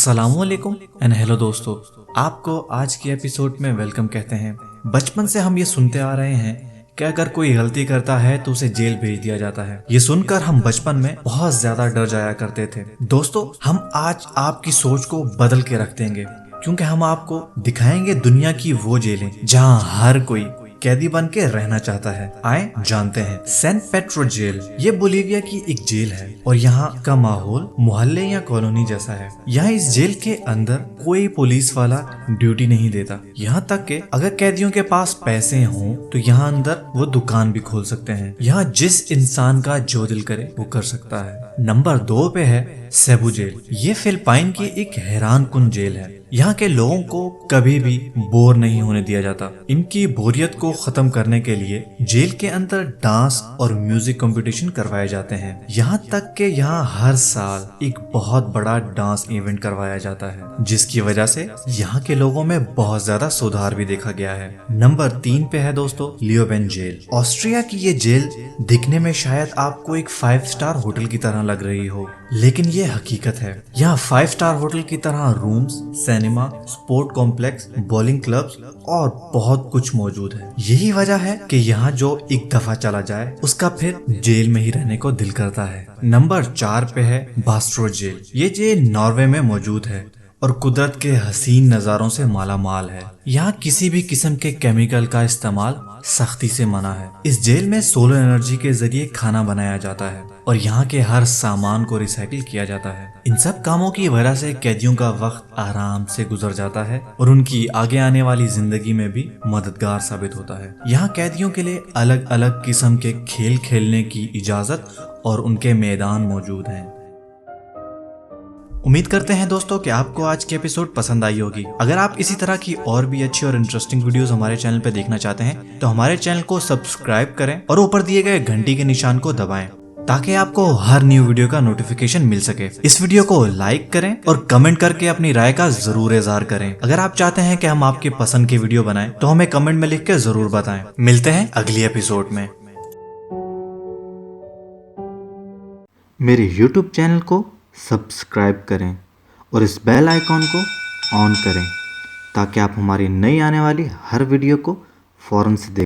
अस्सलामुअलैकुम and hello दोस्तों, आपको आज की एपिसोड में वेलकम कहते हैं। बचपन से हम ये सुनते आ रहे हैं कि अगर कोई गलती करता है तो उसे जेल भेज दिया जाता है। ये सुनकर हम बचपन में बहुत ज्यादा डर जाया करते थे। दोस्तों, हम आज आपकी सोच को बदल के रख देंगे, क्योंकि हम आपको दिखाएंगे दुनिया की वो जेलें जहाँ हर कोई कैदी बन के रहना चाहता है। आए जानते हैं सैन पेड्रो जेल। ये बोलीविया की एक जेल है और यहाँ का माहौल मोहल्ले या कॉलोनी जैसा है। यहाँ इस जेल के अंदर कोई पुलिस वाला ड्यूटी नहीं देता। यहाँ तक कि अगर कैदियों के पास पैसे हों तो यहाँ अंदर वो दुकान भी खोल सकते हैं। यहाँ जिस इंसान का जो दिल करे वो कर सकता है। नंबर 2 पे है सेबू जेल। ये फिलिपाइन की एक हैरान कुन जेल है। यहाँ के लोगों को कभी भी बोर नहीं होने दिया जाता। इनकी बोरियत को खत्म करने के लिए जेल के अंदर डांस और म्यूजिक कंपटीशन करवाए जाते हैं। यहाँ तक कि यहाँ हर साल एक बहुत बड़ा डांस इवेंट करवाया जाता है, जिसकी वजह से यहाँ के लोगों में बहुत ज्यादा सुधार भी देखा गया है। नंबर 3 पे है दोस्तों लियोबेन जेल। ऑस्ट्रिया की ये जेल दिखने में शायद आपको एक 5 स्टार होटल की तरह लग रही हो, लेकिन ये हकीकत है। यहाँ 5 स्टार होटल की तरह rooms, cinema, sport complex, bowling clubs और बहुत कुछ मौजूद है। यही वजह है कि यहाँ जो एक दफा चला जाए उसका फिर जेल में ही रहने को दिल करता है। नंबर 4 पे है बास्ट्रो जेल। ये जेल नॉर्वे में मौजूद है और कुदरत के हसीन नजारों से माला माल है। यहाँ किसी भी किस्म के केमिकल का इस्तेमाल सख्ती से मना है। इस जेल में सोलर एनर्जी के जरिए खाना बनाया जाता है और यहाँ के हर सामान को रिसाइकिल किया जाता है। इन सब कामों की वजह से कैदियों का वक्त आराम से गुजर जाता है और उनकी आगे आने वाली जिंदगी में भी मददगार साबित होता है। यहाँ कैदियों के लिए अलग अलग किस्म के खेल खेलने की इजाजत और उनके मैदान मौजूद हैं। उम्मीद करते हैं दोस्तों कि आपको आज की एपिसोड पसंद आई होगी। अगर आप इसी तरह की और भी अच्छी और इंटरेस्टिंग वीडियोस हमारे चैनल पर देखना चाहते हैं तो हमारे चैनल को सब्सक्राइब करें और ऊपर दिए गए घंटी के निशान को दबाएं, ताकि आपको हर न्यू वीडियो का नोटिफिकेशन मिल सके। इस वीडियो को लाइक करें और कमेंट करके अपनी राय का जरूर इजहार करें। अगर आप चाहते हैं कि हम आपके पसंद की वीडियो बनाएं तो हमें कमेंट में लिख के जरूर बताएं। मिलते हैं अगली एपिसोड में। मेरे YouTube चैनल को सब्सक्राइब करें और इस बेल आइकॉन को ऑन करें, ताकि आप हमारी नई आने वाली हर वीडियो को फौरन से देख